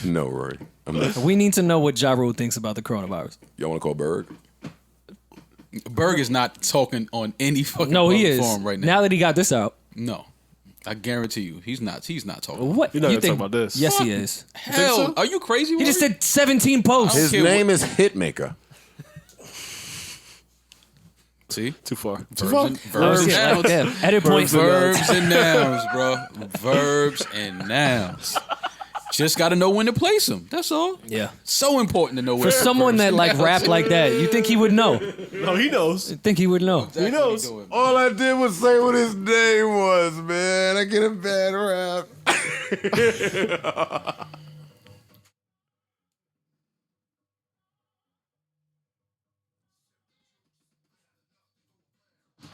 No, Rory. I'm not. We need to know what Ja Rule thinks about the coronavirus. Y'all want to call Berg? Berg is not talking on any fucking No, he is. forum right now. Now that he got this out. No. I guarantee you, he's not talking. What? You're not you gonna think? talk about this. Yes, he is. Hell, so? are you crazy? He just did 17 posts. His care name is Hitmaka. See? Too far. Verbs and nouns. Yeah, edit point. Verbs and nouns, bro. Verbs and nouns. Just got to know when to place them. That's all. Yeah. So important to know when. For someone that like rap like that, you think he would know? No, he knows. You think he would know? He knows. All I did was say what his name was, man. I get a bad rap.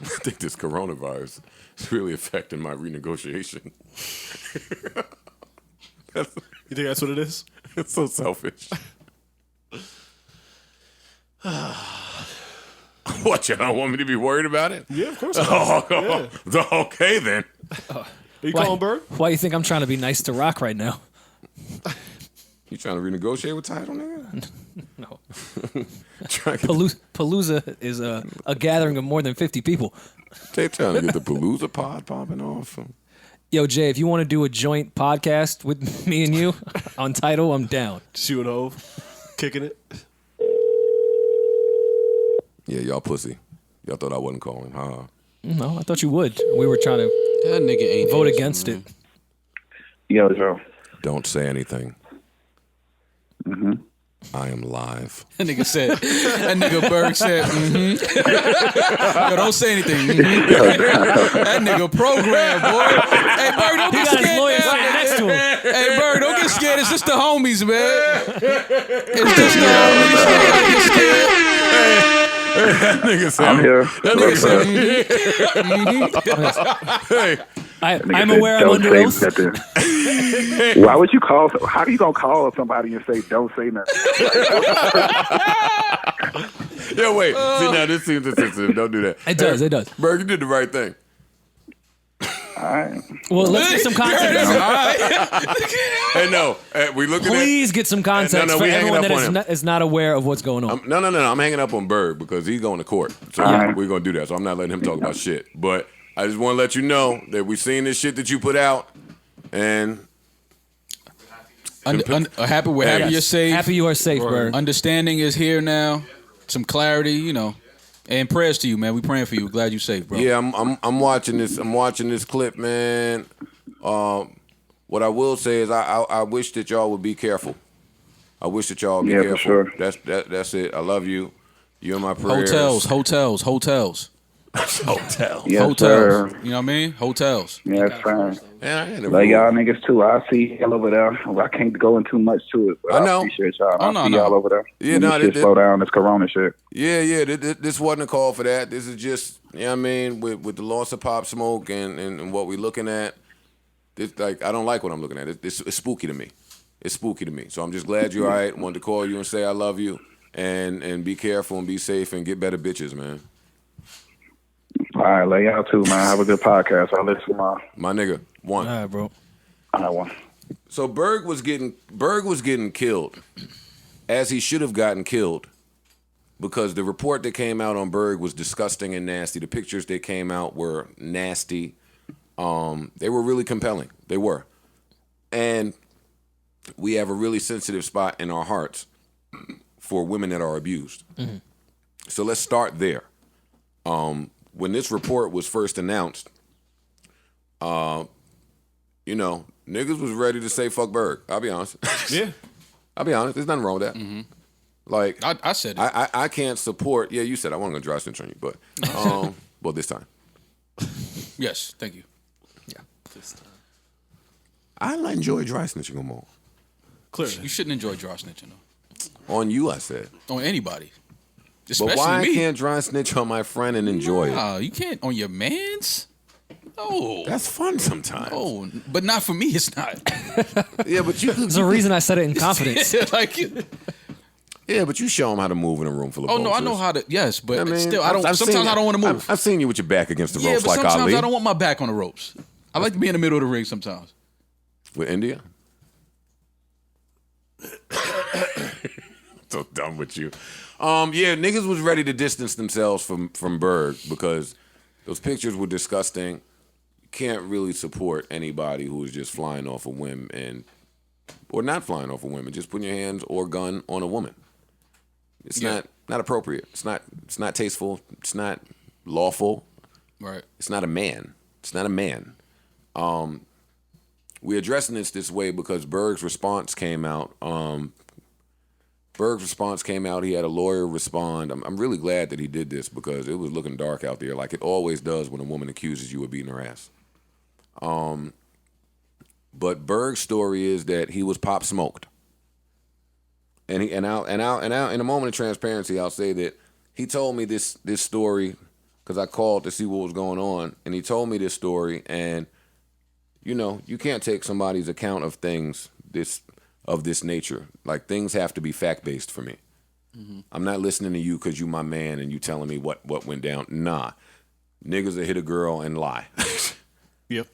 I think this coronavirus is really affecting my renegotiation. You think that's what it is? It's so selfish. What, you don't want me to be worried about it? Yeah, of course. Okay, then. Are you calling Berg? Why you think I'm trying to be nice to Rock right now? You trying to renegotiate with Tidal, nigga? No. Palooza is a gathering of more than 50 people. They trying to get the Palooza pod popping off. Yo, Jay, if you want to do a joint podcast with me and you on Tidal, I'm down. Just you and Hove kicking it. Yeah, y'all pussy. Y'all thought I wasn't calling, huh? No, I thought you would. We were trying to That nigga ain't vote answering, against man. it. Yo, Joe. Don't say anything. Mm-hmm. I am live. That nigga Berg said, Yo, don't say anything. That nigga programmed, boy. Hey, Berg, don't He get got his scared. lawyer sitting next to him. Hey, Berg, don't get scared. It's just the homies, man. It's just the homies. Don't get scared. That nigga said, I'm here. That nigga said, hey. I'm aware I'm under oath. Why would you call? How are you gonna call somebody and say don't say nothing? Yeah, wait. See, now this seems insensitive. Don't do that. It does, it does. Berg, you did the right thing. All right. Well, let's get some context. Hey, no. We looking at... Please get some context for we hanging everyone up on him. that is not aware of what's going on. No. I'm hanging up on Berg because he's going to court. So we're going to do that. So I'm not letting him talk about shit. But I just want to let you know that we seen this shit that you put out. And... We're happy you're safe. Happy you are safe, Berg. Understanding is here now. Some clarity, you know. And prayers to you, man. We praying for you. Glad you're safe, bro. Yeah, I'm watching this. I'm watching this clip, man. What I will say is I wish that y'all would be careful. I wish that y'all would be careful. For sure. That's it. I love you. You're in my prayers. Hotels. Hotel. Yes, hotels. sir. You know what I mean? Hotels. Yeah, that's fine. Yeah, Like y'all niggas too. I see y'all over there. I can't go into much to it, but I know. appreciate y'all. Oh, I see y'all over there. Yeah, Let no, this shit slow down. This Corona shit. Yeah. This wasn't a call for that. This is just, you know what I mean, with the loss of Pop Smoke and what we're looking at. This, like, I don't like what I'm looking at. It's spooky to me. It's spooky to me. So I'm just glad you're all right. Wanted to call you and say I love you and be careful and be safe and get better bitches, man. All right, lay y'all too, man. Have a good podcast. I'll listen tomorrow. My nigga, one. All right, bro. All right, one. So Berg was getting killed, as he should have gotten killed, because the report that came out on Berg was disgusting and nasty. The pictures that came out were nasty. They were really compelling. They were. And we have a really sensitive spot in our hearts for women that are abused. Mm-hmm. So let's start there. When this report was first announced, you know, niggas was ready to say fuck Berg. I'll be honest. Yeah. I'll be honest. There's nothing wrong with that. Mm-hmm. Like I said it. I can't support. Yeah, you said I wasn't gonna dry snitch on you, but well, this time. Yes, thank you. Yeah. I enjoy dry snitching more. Clearly. You shouldn't enjoy dry snitching though. On you, I said. On anybody. Especially But why me. I can't dry snitch on my friend and enjoy it? Nah, you can't on your mans. No. That's fun sometimes. Oh, but not for me. It's not. Yeah, but you. There's a reason I said it in confidence. Like, yeah, but you show them how to move in a room full of. oh no, I know vultures. how to. Yes, but I mean, still, I don't. I've Sometimes seen- I don't want to move. I've seen you with your back against the Yeah, ropes but like sometimes Ali. I don't want my back on the ropes. I like to be in the middle of the ring sometimes. With India. so done with you. Yeah, niggas was ready to distance themselves from Berg because those pictures were disgusting. You can't really support anybody who is just flying off a whim or not flying off a whim and just putting your hands or gun on a woman. It's not appropriate. It's not tasteful. It's not lawful. Right. It's not a man. It's not a man. We're addressing this way because Berg's response came out. He had a lawyer respond. I'm really glad that he did this because it was looking dark out there, like it always does when a woman accuses you of beating her ass. But Berg's story is that he was pop smoked, and in a moment of transparency, I'll say that he told me this story because I called to see what was going on, and he told me this story, and you can't take somebody's account of things of this nature. Like, things have to be fact-based for me. Mm-hmm. I'm not listening to you because you my man and you telling me what went down. Nah. Niggas that hit a girl and lie. Yep.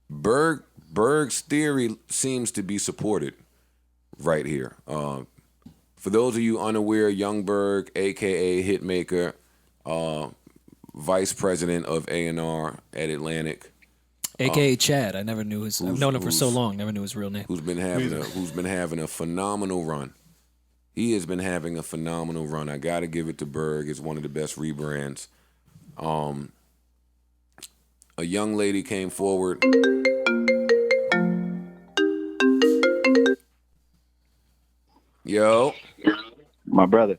Berg's theory seems to be supported right here. For those of you unaware, Young Berg, a.k.a. Hitmaka, vice president of A&R at Atlantic, AKA Chad. I've known him for so long. Never knew his real name. Who's been having a phenomenal run. He has been having a phenomenal run. I got to give it to Berg. It's one of the best rebrands. A young lady came forward. Yo, My brother.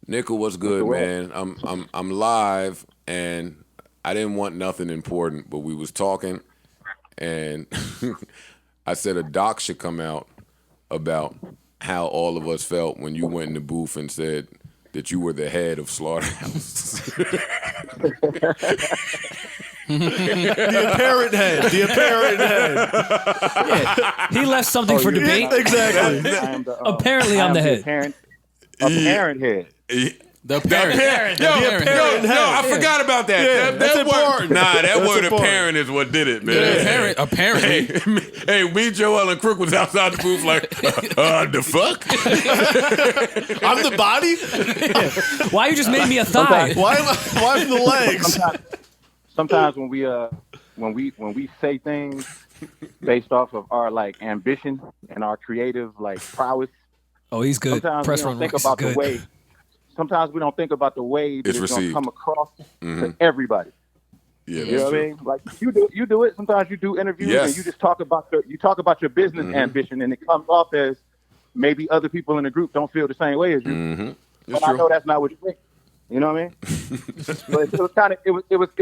Nickel, what's good, man? I'm live, and I didn't want nothing important, but we was talking, and I said a doc should come out about how all of us felt when you went in the booth and said that you were the head of Slaughterhouse. The apparent head. Yeah, he left something for debate. Exactly. Apparently, I'm the head. Apparent head. The parent. Yo, I forgot about that. Yeah, that's important. That word important. apparent is what did it, man. Apparently. Hey, me, Joel, and Crook was outside the booth like, the fuck? I'm the body. Why you just made me a thigh? Why am the legs? Sometimes when we say things based off of our like ambition and our creative like prowess, Oh, he's good. sometimes Press we don't run think Royce is about good. the way. Sometimes we don't think about the way that It's it's going to received. come across to everybody. Yeah, You know what I mean? Like you do it. Sometimes you do interviews Yes. and you just talk about your business ambition, and it comes off as maybe other people in the group don't feel the same way as you. Mm-hmm. But I know that's not what you think. You know what I mean? So it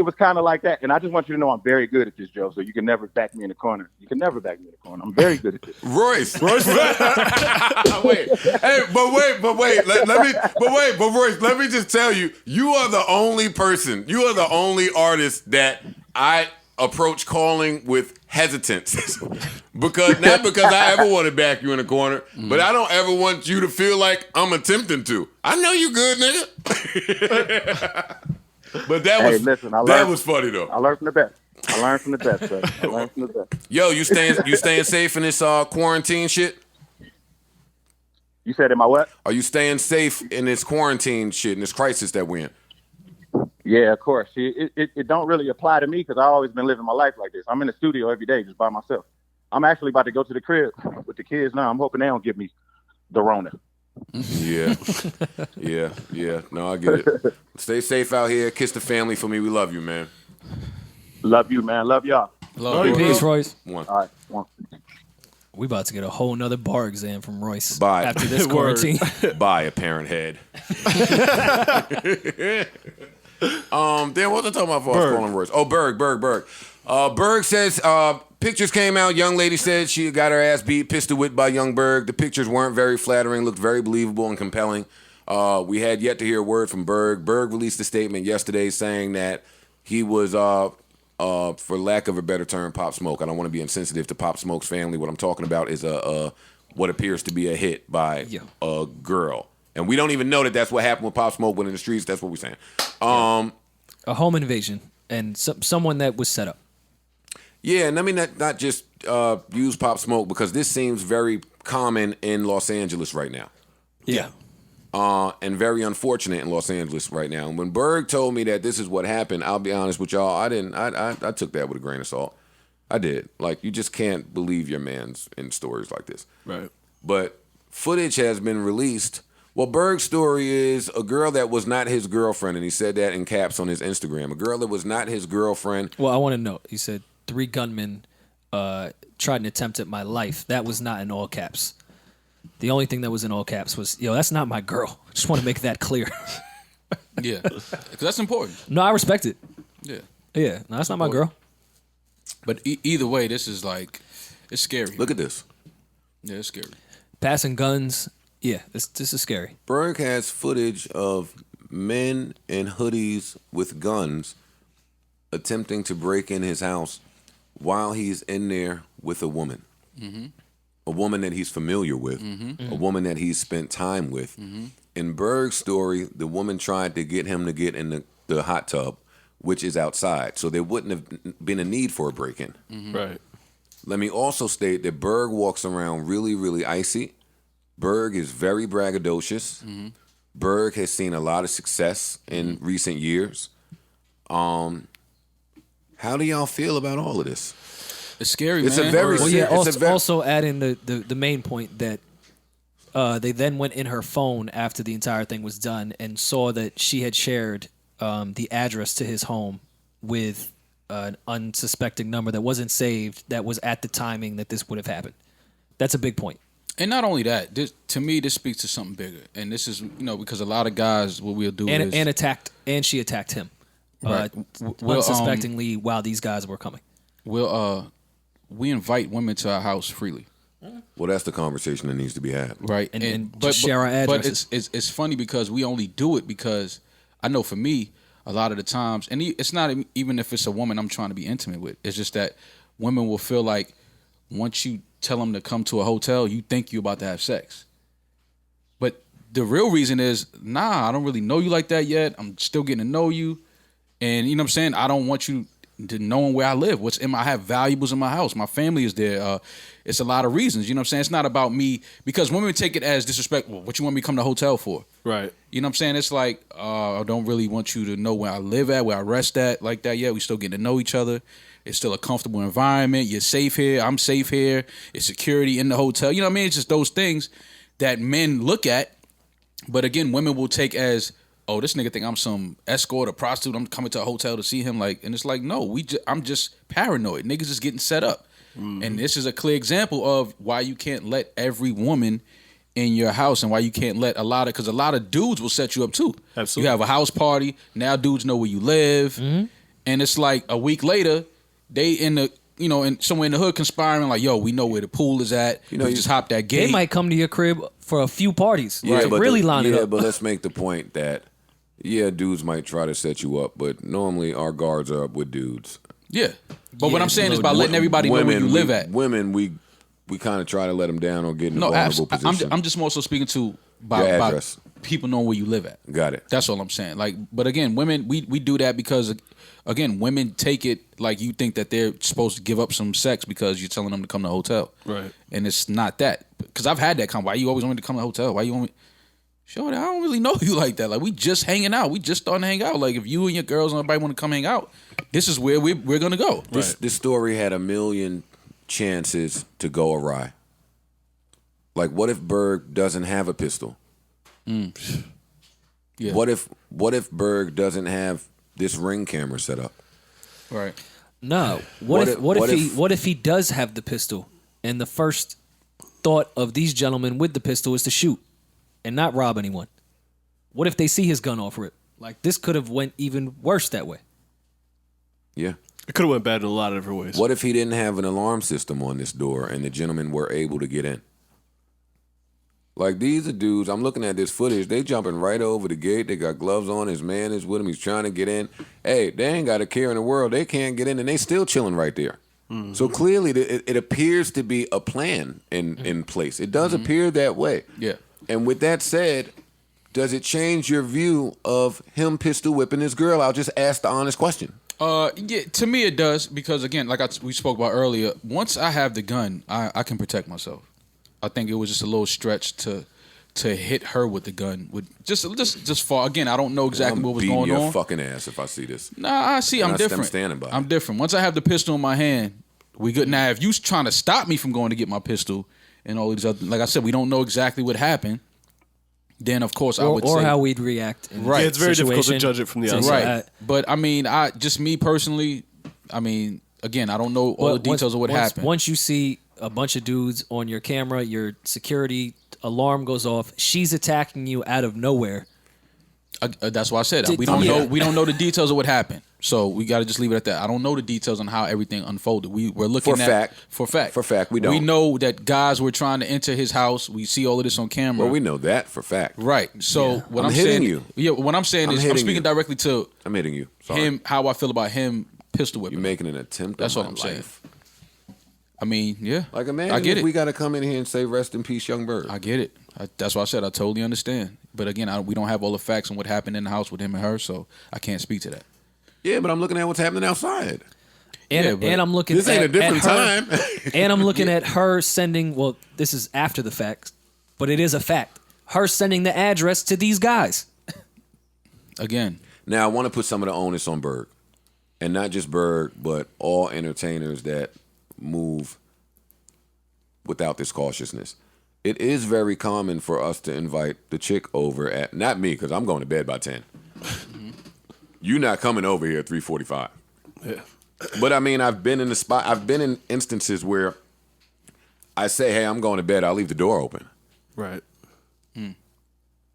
was kind of like that. And I just want you to know I'm very good at this, Joe. So you can never back me in the corner. You can never back me in the corner. I'm very good at this. Royce. Wait. Hey, but wait. Royce, let me just tell you, you are the only artist that I approach calling with hesitance. because I ever want to back you in the corner, but I don't ever want you to feel like I'm attempting to. I know you good, nigga. But that was funny though. I learned from the best. Sir. I learned from the best. Yo, you staying safe in this quarantine shit? You said, am I what? Are you staying safe in this quarantine shit, in this crisis that we're in? Yeah, of course. See, it don't really apply to me because I've always been living my life like this. I'm in the studio every day just by myself. I'm actually about to go to the crib with the kids now. I'm hoping they don't give me the Rona. Yeah. No, I get it. Stay safe out here. Kiss the family for me. We love you, man. Love you, man. Love y'all. Love you. Peace, Royce. One. All right. One. We about to get a whole nother bar exam from Royce Bye. after this Word. quarantine. Bye, apparent head. Then what was I talking about before I was calling Royce? Oh, Berg. Berg says pictures came out. Young lady said she got her ass beat, pistol whipped by Young Berg. The pictures weren't very flattering, looked very believable and compelling. We had yet to hear a word from Berg. Berg released a statement yesterday saying that he was, for lack of a better term, Pop Smoke. I don't want to be insensitive to Pop Smoke's family. What I'm talking about is what appears to be a hit by a girl. And we don't even know that that's what happened with Pop Smoke, but in the streets, that's what we're saying. A home invasion and someone that was set up. Yeah, and I mean not just use Pop Smoke because this seems very common in Los Angeles right now. Yeah. And very unfortunate in Los Angeles right now. And when Berg told me that this is what happened, I'll be honest with y'all, I took that with a grain of salt. I did. Like, you just can't believe your man's in stories like this. Right. But footage has been released. Well, Berg's story is a girl that was not his girlfriend, and he said that in caps on his Instagram. A girl that was not his girlfriend. Well, I want to know. He said 3 gunmen tried an attempt at my life. That was not in all caps. The only thing that was in all caps was, yo, that's not my girl. Just want to make that clear. Yeah, because that's important. No, I respect it. Yeah. Yeah, no, that's not my girl. But either way, this is like, it's scary. Look at this. Yeah, it's scary. Passing guns. Yeah, this is scary. Berg has footage of men in hoodies with guns attempting to break in his house while he's in there with a woman. Mm-hmm. A woman that he's familiar with, a woman that he's spent time with. Mm-hmm. In Berg's story, the woman tried to get him to get in the hot tub, which is outside. So there wouldn't have been a need for a break-in. Mm-hmm. Right. Let me also state that Berg walks around really, really icy. Berg is very braggadocious. Mm-hmm. Berg has seen a lot of success in recent years. How do y'all feel about all of this? It's scary, It's man. a very Well, yeah. it's a Also add in the main point that they then went in her phone after the entire thing was done and saw that she had shared the address to his home with an unsuspecting number that wasn't saved. That was at the timing that this would have happened. That's a big point. And not only that, to me, this speaks to something bigger. And this is, because a lot of guys, what we'll do is... And she attacked him. Right. Unsuspectingly while these guys were coming. We invite women to our house freely. Well, that's the conversation that needs to be had. Right. And just share our addresses. But it's funny because we only do it because I know for me, a lot of the times, and it's not even if it's a woman I'm trying to be intimate with, it's just that women will feel like once you tell them to come to a hotel, you think you're about to have sex. But the real reason is, I don't really know you like that yet. I'm still getting to know you. And you know what I'm saying? I don't want you to know where I live. I have valuables in my house. My family is there. It's a lot of reasons. You know what I'm saying? It's not about me, because women take it as disrespect. Well, what you want me to come to the hotel for? Right. You know what I'm saying? It's like, I don't really want you to know where I live at, where I rest at, like that yet. We still getting to know each other. It's still a comfortable environment. You're safe here. I'm safe here. It's security in the hotel. You know what I mean? It's just those things that men look at. But again, women will take as, oh, this nigga think I'm some escort or prostitute. I'm coming to a hotel to see him. And it's like, no, I'm just paranoid. Niggas is getting set up. Mm-hmm. And this is a clear example of why you can't let every woman in your house and why you can't let because a lot of dudes will set you up too. Absolutely. You have a house party. Now dudes know where you live. Mm-hmm. And it's like a week later, they in somewhere in the hood conspiring like, yo, we know where the pool is at. We just hop that gate. They might come to your crib for a few parties. Yeah, Right. but Really line it up. Yeah, but let's make the point that, dudes might try to set you up, but normally our guards are up with dudes. Yeah. But what I'm saying is about letting everybody know where you live at. Women, we kind of try to let them down or get in a vulnerable position. I'm just more so speaking to about people knowing where you live at. Got it. That's all I'm saying. But again, women, we do that because, again, women take it like you think that they're supposed to give up some sex because you're telling them to come to a hotel. Right. And it's not that. Because I've had that why you always want me to come to a hotel? Why you want me? Shorty, I don't really know you like that. Like, we just hanging out. We just starting to hang out. Like, if you and your girls and everybody want to come hang out, this is where we're going to go. This story had 1 million chances to go awry. Like, what if Berg doesn't have a pistol? Yeah. What if Berg doesn't have this Ring camera set up? Right. No. What if he does have the pistol and the first thought of these gentlemen with the pistol is to shoot and not rob anyone? What if they see his gun off rip? Like, this could have went even worse that way. Yeah. It could have went bad in a lot of different ways. What if he didn't have an alarm system on this door and the gentlemen were able to get in? Like, these are dudes, I'm looking at this footage, they jumping right over the gate, they got gloves on, his man is with him, he's trying to get in. Hey, they ain't got a care in the world, they can't get in, and they still chilling right there. Mm-hmm. So clearly, it appears to be a plan in place. It does appear that way. Yeah. And with that said, does it change your view of him pistol whipping his girl? I'll just ask the honest question. Yeah, to me it does, because again, like we spoke about earlier, once I have the gun, I can protect myself. I think it was just a little stretch to to hit her with the gun would just fall. Again, I don't know exactly what was beating going your on. fucking ass if I see this. Nah, I see. I'm different. I'm standing by. I'm different. Once I have the pistol in my hand, we good. Now, if you trying to stop me from going to get my pistol and all these other, like I said, we don't know exactly what happened. Then of course I would say, or how we'd react. In Right. Yeah, it's very difficult to situation. judge it from the So, outside. right. But I mean, me personally, I mean, again, I don't know all the details of what happened. Once you see a bunch of dudes on your camera, your security alarm goes off. She's attacking you out of nowhere. That's why I said Did- we don't yeah. know. We don't know the details of what happened. So we got to just leave it at that. I don't know the details on how everything unfolded. We're looking For at fact. for fact. For fact, we don't. We know that guys were trying to enter his house. We see all of this on camera. Well, we know that for fact. Right. So what I'm I'm hitting saying, you. Yeah. What I'm saying I'm is, I'm hitting speaking you. directly to I'm hitting you. Sorry. him. How I feel about him pistol whipping. You're making an attempt. That's on what my I'm saying. life. I mean, yeah. Like, imagine I get if it. we got to come in here and say, "Rest in peace, young Berg." I get it. That's why I said I totally understand. But again, we don't have all the facts on what happened in the house with him and her, so I can't speak to that. Yeah, but I'm looking at what's happening outside. And, Yeah, but and I'm looking This at, ain't a different at her, time. and I'm looking at her sending, well, this is after the fact, but it is a fact. Her sending the address to these guys. Again, Now, I want to put some of the onus on Berg. And not just Berg, but all entertainers that move without this cautiousness. It is very common for us to invite the chick over at, not me, because I'm going to bed by 10. You're not coming over here at 3:45. Yeah. But I mean, I've been in instances where I say, hey, I'm going to bed, I'll leave the door open. Right.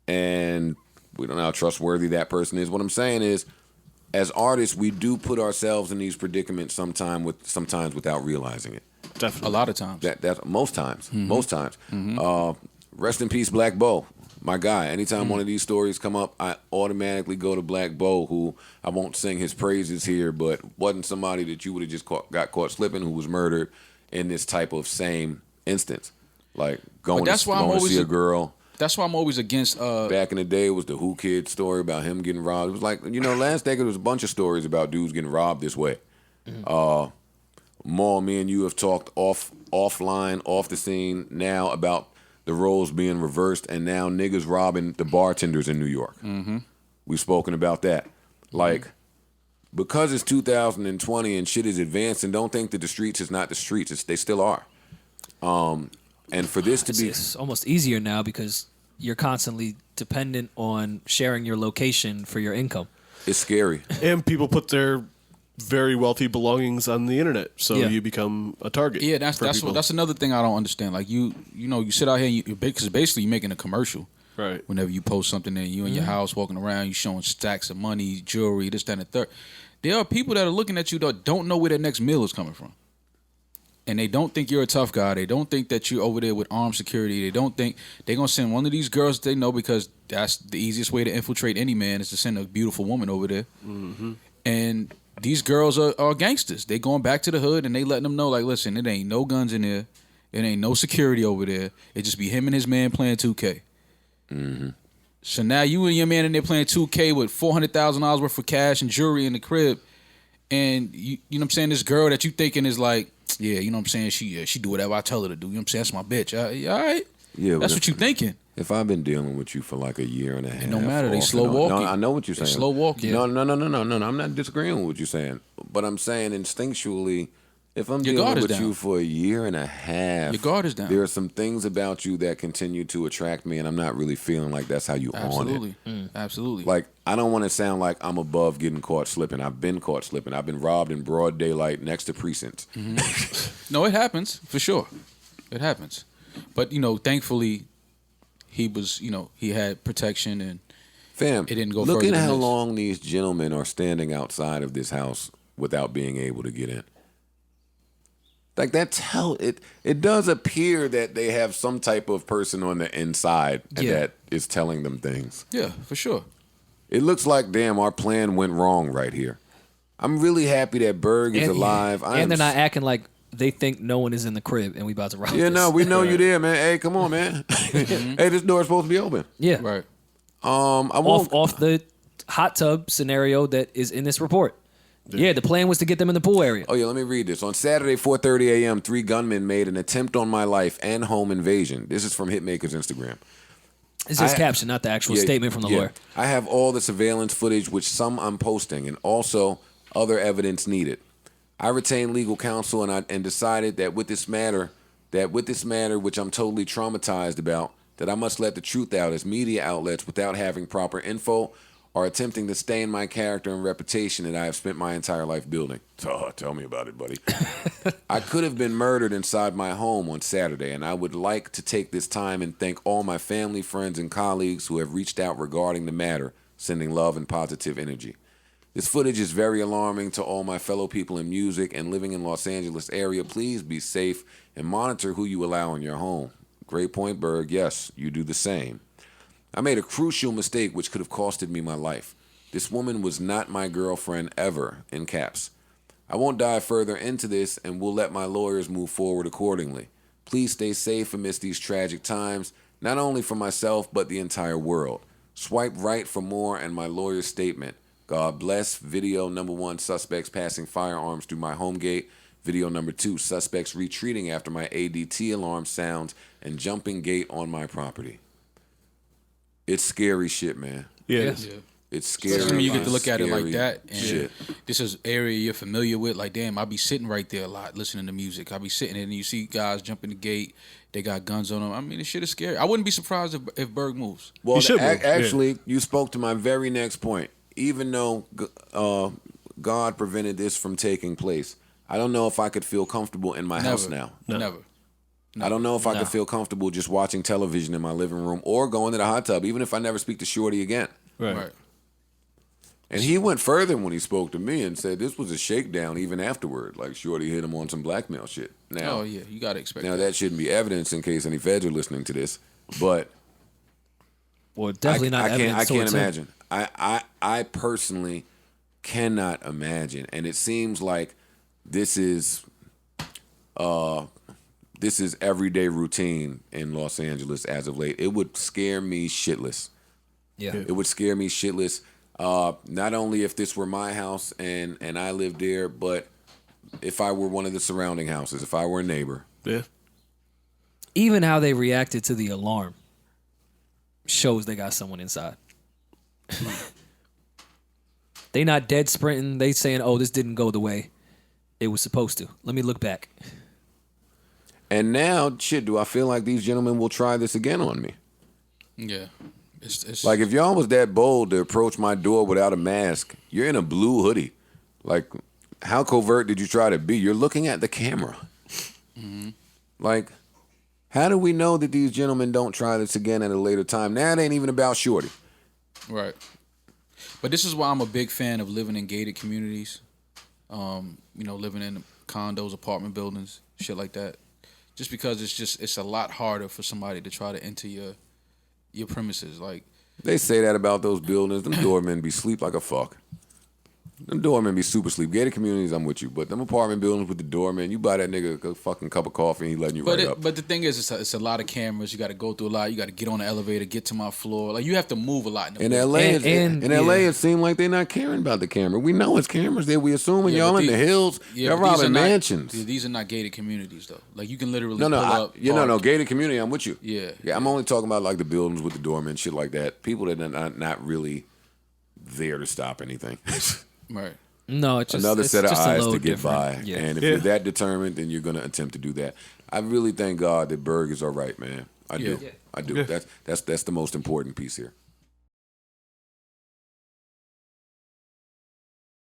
And we don't know how trustworthy that person is. What I'm saying is, as artists, we do put ourselves in these predicaments sometimes without realizing it. Definitely. a lot of times. That most times. Rest in peace, Black Bo, my guy. Anytime one of these stories come up, I automatically go to Black Bo, who I won't sing his praises here, but wasn't somebody that you would have just got caught slipping, who was murdered in this type of same instance, like going that's why I'm to always see a girl. That's why I'm always against. Back in the day, it was the Who Kid story about him getting robbed. It was like, last decade there was a bunch of stories about dudes getting robbed this way. Maul, me and you have talked offline, off the scene now about the roles being reversed, and now niggas robbing the bartenders in New York. We've spoken about that. Like, because it's 2020 and shit is advancing, don't think that the streets is not the streets. They still are. And for this to be... It's almost easier now because you're constantly dependent on sharing your location for your income. It's scary. And people put their very wealthy belongings on the internet, so Yeah. you become a target. Yeah, that's people. that's another thing I don't understand. Like you sit out here, because basically you're making a commercial. Right. Whenever you post something and you in your house walking around, you showing stacks of money, jewelry, this, that, and the third. There are people that are looking at you that don't know where their next meal is coming from. And they don't think you're a tough guy. They don't think that you're over there with armed security. They don't think they're going to send one of these girls that they know, because that's the easiest way to infiltrate any man, is to send a beautiful woman over there. And these girls are gangsters. They going back to the hood and they letting them know, like, listen, it ain't no guns in there. It ain't no security over there. It just be him and his man playing 2K. So now you and your man in there playing 2K with $400,000 worth of cash and jewelry in the crib. And you know what I'm saying? This girl that you thinking is like, yeah, you know what I'm saying? She do whatever I tell her to do. You know what I'm saying? That's my bitch. All right. Yeah, That's what you thinking. If I've been dealing with you for like a year and a half, don't matter. They off slow and on- walking. No, I know what you're They saying. slow walking. No. I'm not disagreeing with what you're saying, but I'm saying instinctually, if I'm Your dealing guard is with down. you for a year and a half, Your guard is down. There are some things about you that continue to attract me, and I'm not really feeling like that's how you on Absolutely. it. Absolutely. Like, I don't want to sound like I'm above getting caught slipping. I've been caught slipping. I've been robbed in broad daylight next to precincts. No, it happens for sure. It happens, but thankfully, he was, he had protection and Fam, it didn't go look further at than how this. long these gentlemen are standing outside of this house without being able to get in. Like, it does appear that they have some type of person on the inside that is telling them things. Yeah, for sure. It looks like, damn, our plan went wrong right here. I'm really happy that Berg is alive. And they're not acting like they think no one is in the crib and we about to rob Yeah, this. no, we know you there, man. Hey, come on, man. Hey, this door's supposed to be open. Yeah. Right. I won't. Off the hot tub scenario that is in this report. Yeah, the plan was to get them in the pool area. Oh, yeah, let me read this. On Saturday, 4:30 a.m., 3 gunmen made an attempt on my life and home invasion. This is from Hitmaka's Instagram. It's his caption, not the actual statement from the lawyer. I have all the surveillance footage, which some I'm posting, and also other evidence needed. I retained legal counsel and decided that with this matter, which I'm totally traumatized about, that I must let the truth out as media outlets without having proper info or attempting to stain my character and reputation that I have spent my entire life building. Oh, tell me about it, buddy. I could have been murdered inside my home on Saturday, and I would like to take this time and thank all my family, friends, and colleagues who have reached out regarding the matter, sending love and positive energy. This footage is very alarming to all my fellow people in music and living in Los Angeles area. Please be safe and monitor who you allow in your home. Great point, Berg. Yes, you do the same. I made a crucial mistake which could have costed me my life. This woman was not my girlfriend ever, in caps. I won't dive further into this and will let my lawyers move forward accordingly. Please stay safe amidst these tragic times, not only for myself but the entire world. Swipe right for more and my lawyer's statement. God bless. Video number 1, suspects passing firearms through my home gate. Video number 2, suspects retreating after my ADT alarm sounds and jumping gate on my property. It's scary shit, man. Yeah. It's scary. Especially when you get to look at it like that. And shit. This is area you're familiar with. Like, damn, I be sitting right there a lot listening to music. I be sitting there and you see guys jumping the gate. They got guns on them. I mean, this shit is scary. I wouldn't be surprised if Berg moves. Well, should move. actually, you spoke to my very next point. Even though God prevented this from taking place, I don't know if I could feel comfortable in my house now. Never. I don't know if I could feel comfortable just watching television in my living room or going to the hot tub, even if I never speak to Shorty again. Right. And he went further when he spoke to me and said this was a shakedown even afterward. Like Shorty hit him on some blackmail shit. Now, Oh, yeah. You got to expect now that shouldn't be evidence in case any feds are listening to this. But Well, definitely not evidence. I so can't it's imagine. I personally cannot imagine. And it seems like this is everyday routine in Los Angeles as of late. It would scare me shitless. Yeah. It would scare me shitless. Not only if this were my house and I lived there, but if I were one of the surrounding houses, if I were a neighbor. Yeah. Even how they reacted to the alarm shows they got someone inside. They not dead sprinting. They saying, "Oh, this didn't go the way it was supposed to. Let me look back." And now, shit, do I feel like these gentlemen will try this again on me? Yeah. It's Like, if y'all was that bold to approach my door without a mask, you're in a blue hoodie. Like, how covert did you try to be? You're looking at the camera. Mm-hmm. Like, how do we know that these gentlemen don't try this again at a later time? Now it ain't even about Shorty. Right. But this is why I'm a big fan of living in gated communities. Living in condos, apartment buildings, shit like that. Just because it's a lot harder for somebody to try to enter your premises. Like, They say that about those buildings. Them doormen be sleep like a fuck. Them doormen be super sleep. Gated communities, I'm with you. But them apartment buildings with the doorman, you buy that nigga a fucking cup of coffee and he letting you right up. But the thing is, it's a lot of cameras. You got to go through a lot. You got to get on the elevator, get to my floor. Like, you have to move a lot. In LA, it seemed like they're not caring about the camera. We know it's cameras there. We assuming y'all in the hills. Y'all robbing mansions. These are not gated communities, though. Like, you can literally gated community. I'm with you. Yeah. I'm only talking about like the buildings with the doormen, shit like that. People that are not really there to stop anything. Right. No, it's just another set of eyes to get different. by. Yeah. And if you're that determined, then you're going to attempt to do that. I really thank God that Berg is all right, man. I do. Yeah. I do. Yeah. That's the most important piece here.